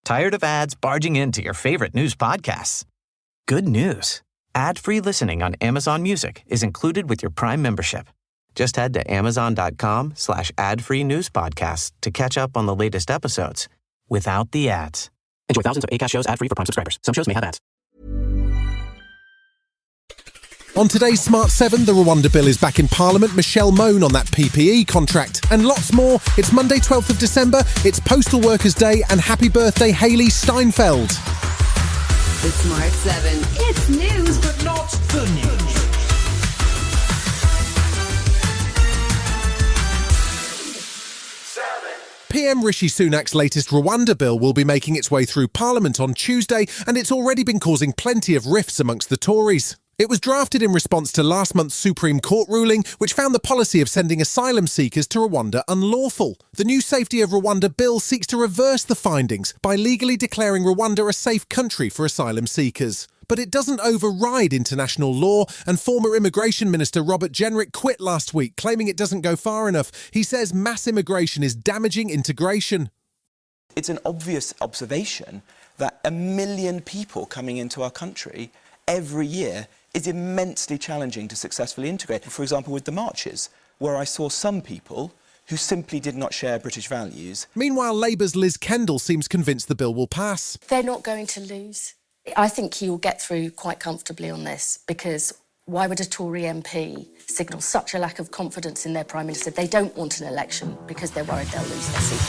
Tired of ads barging into your favorite news podcasts? Good news. Ad-free listening on Amazon Music is included with your Prime membership. Just head to amazon.com/ad-free news podcasts to catch up on the latest episodes without the ads. Enjoy thousands of Acast shows ad-free for Prime subscribers. Some shows may have ads. On today's Smart 7, the Rwanda bill is back in Parliament. Michelle moan on that PPE contract. And lots more. It's Monday, 12th of December. It's Postal Workers' Day. And happy birthday, Hayley Steinfeld. The Smart 7. It's news, but not the news. PM Rishi Sunak's latest Rwanda bill will be making its way through Parliament on Tuesday, and it's already been causing plenty of rifts amongst the Tories. It was drafted in response to last month's Supreme Court ruling, which found the policy of sending asylum seekers to Rwanda unlawful. The new Safety of Rwanda bill seeks to reverse the findings by legally declaring Rwanda a safe country for asylum seekers. But it doesn't override international law, and former Immigration Minister Robert Jenrick quit last week, claiming it doesn't go far enough. He says mass immigration is damaging integration. It's an obvious observation that 1 million people coming into our country every year is immensely challenging to successfully integrate. For example, with the marches, where I saw some people who simply did not share British values. Meanwhile, Labour's Liz Kendall seems convinced the bill will pass. They're not going to lose. I think he will get through quite comfortably on this, because why would a Tory MP signal such a lack of confidence in their Prime Minister? They don't want an election because they're worried they'll lose their seat.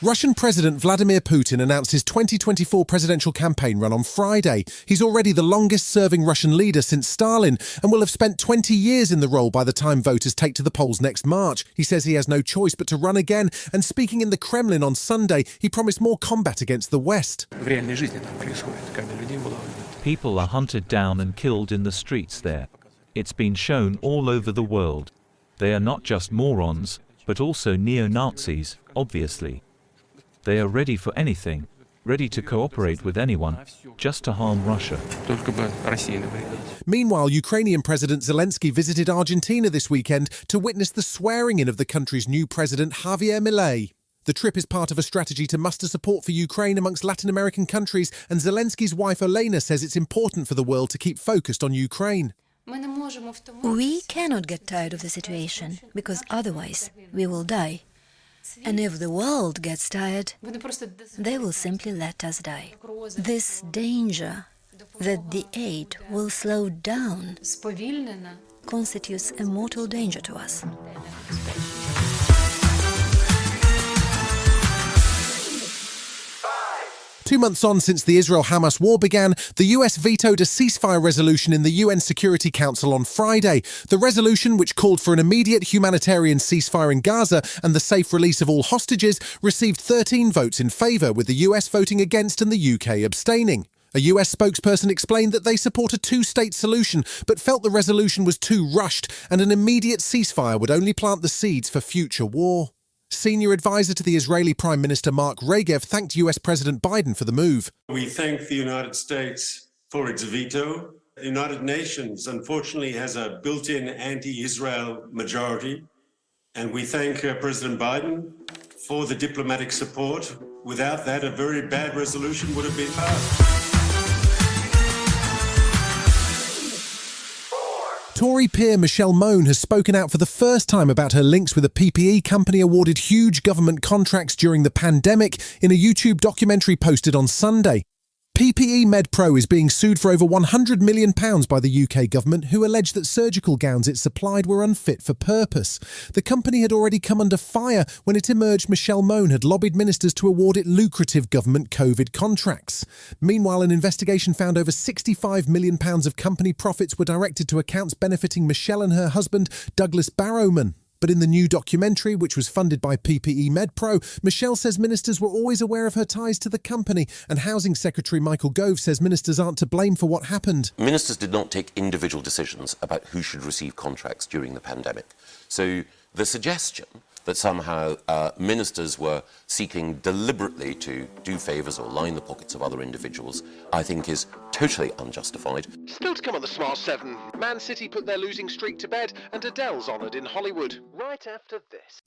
Russian President Vladimir Putin announced his 2024 presidential campaign run on Friday. He's already the longest-serving Russian leader since Stalin and will have spent 20 years in the role by the time voters take to the polls next March. He says he has no choice but to run again, and speaking in the Kremlin on Sunday, he promised more combat against the West. People are hunted down and killed in the streets there. It's been shown all over the world. They are not just morons, but also neo-Nazis, obviously. They are ready for anything, ready to cooperate with anyone, just to harm Russia. Meanwhile, Ukrainian President Zelensky visited Argentina this weekend to witness the swearing-in of the country's new president, Javier Milei. The trip is part of a strategy to muster support for Ukraine amongst Latin American countries, and Zelensky's wife Olena says it's important for the world to keep focused on Ukraine. We cannot get tired of the situation, because otherwise we will die. And if the world gets tired, they will simply let us die. This danger that the aid will slow down constitutes a mortal danger to us. 2 months on since the Israel-Hamas war began, the US vetoed a ceasefire resolution in the UN Security Council on Friday. The resolution, which called for an immediate humanitarian ceasefire in Gaza and the safe release of all hostages, received 13 votes in favour, with the US voting against and the UK abstaining. A US spokesperson explained that they support a two-state solution, but felt the resolution was too rushed and an immediate ceasefire would only plant the seeds for future war. Senior advisor to the Israeli Prime Minister Mark Regev thanked US President Biden for the move. We thank the United States for its veto. The United Nations, unfortunately, has a built-in anti-Israel majority. And we thank President Biden for the diplomatic support. Without that, a very bad resolution would have been passed. Tory peer Michelle Mone has spoken out for the first time about her links with a PPE company awarded huge government contracts during the pandemic in a YouTube documentary posted on Sunday. PPE MedPro is being sued for over £100 million by the UK government, who alleged that surgical gowns it supplied were unfit for purpose. The company had already come under fire when it emerged Michelle Mone had lobbied ministers to award it lucrative government COVID contracts. Meanwhile, an investigation found over £65 million of company profits were directed to accounts benefiting Michelle and her husband, Douglas Barrowman. But in the new documentary, which was funded by PPE MedPro, Michelle says ministers were always aware of her ties to the company, and Housing Secretary Michael Gove says ministers aren't to blame for what happened. Ministers did not take individual decisions about who should receive contracts during the pandemic. So the suggestion that somehow ministers were seeking deliberately to do favours or line the pockets of other individuals, I think is totally unjustified. Still to come on the Smart 7, Man City put their losing streak to bed and Adele's honoured in Hollywood. Right after this.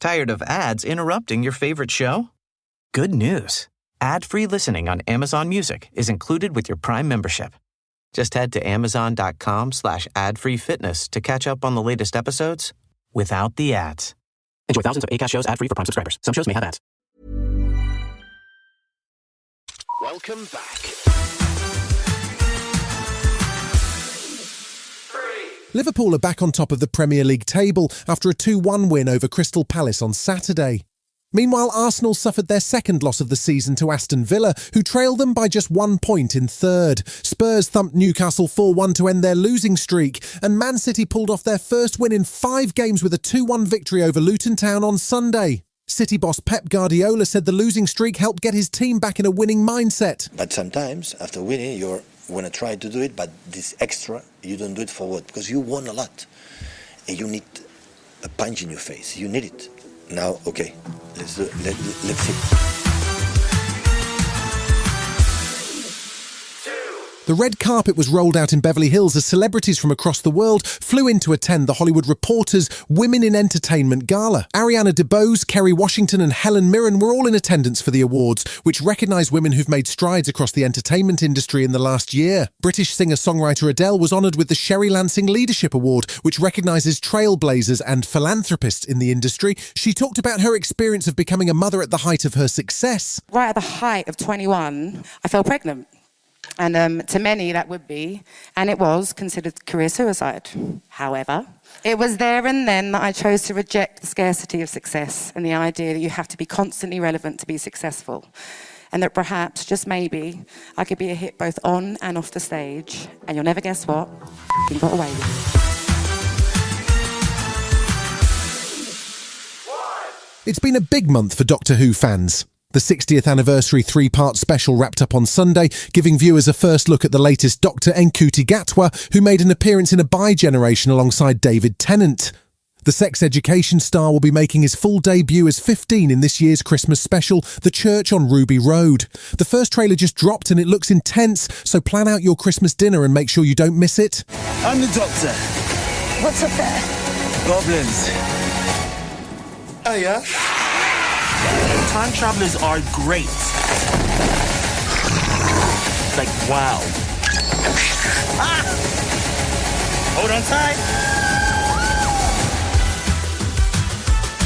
Tired of ads interrupting your favorite show? Good news. Ad-free listening on Amazon Music is included with your Prime membership. Just head to amazon.com/ad-free-fitness to catch up on the latest episodes without the ads. Enjoy thousands of Acast shows ad-free for Prime subscribers. Some shows may have ads. Welcome back. Liverpool are back on top of the Premier League table after a 2-1 win over Crystal Palace on Saturday. Meanwhile, Arsenal suffered their second loss of the season to Aston Villa, who trailed them by just 1 point in third. Spurs thumped Newcastle 4-1 to end their losing streak, and Man City pulled off their first win in 5 games with a 2-1 victory over Luton Town on Sunday. City boss Pep Guardiola said the losing streak helped get his team back in a winning mindset. But sometimes, after winning, you want to try to do it, but this extra, you don't do it for what? Because you won a lot. And you need a punch in your face. You need it. Now, okay, let's see. The red carpet was rolled out in Beverly Hills as celebrities from across the world flew in to attend the Hollywood Reporter's Women in Entertainment Gala. Ariana DeBose, Kerry Washington and Helen Mirren were all in attendance for the awards, which recognise women who've made strides across the entertainment industry in the last year. British singer-songwriter Adele was honoured with the Sherry Lansing Leadership Award, which recognises trailblazers and philanthropists in the industry. She talked about her experience of becoming a mother at the height of her success. Right at the height of 21, I fell pregnant. And to many that would be, and it was, considered career suicide. However, it was there and then that I chose to reject the scarcity of success and the idea that you have to be constantly relevant to be successful. And that perhaps, just maybe, I could be a hit both on and off the stage. And you'll never guess what? I got away with it. It's been a big month for Doctor Who fans. The 60th anniversary 3-part special wrapped up on Sunday, giving viewers a first look at the latest Doctor Ncuti Gatwa, who made an appearance in A By-Generation alongside David Tennant. The sex education star will be making his full debut as 15 in this year's Christmas special, The Church on Ruby Road. The first trailer just dropped and it looks intense, so plan out your Christmas dinner and make sure you don't miss it. I'm the Doctor. What's up there? Goblins. Oh, yeah? Time travelers are great. Like, wow. Ah! Hold on tight.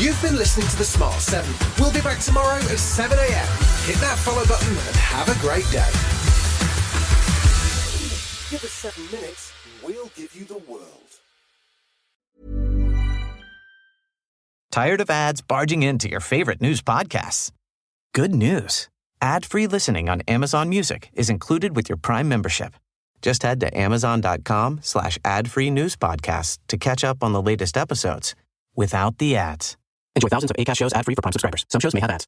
You've been listening to The Smart 7. We'll be back tomorrow at 7 a.m. Hit that follow button and have a great day. Give us 7 minutes, we'll give you the world. Tired of ads barging into your favorite news podcasts? Good news. Ad-free listening on Amazon Music is included with your Prime membership. Just head to amazon.com/ad-free news podcasts to catch up on the latest episodes without the ads. Enjoy thousands of Acast shows ad-free for Prime subscribers. Some shows may have ads.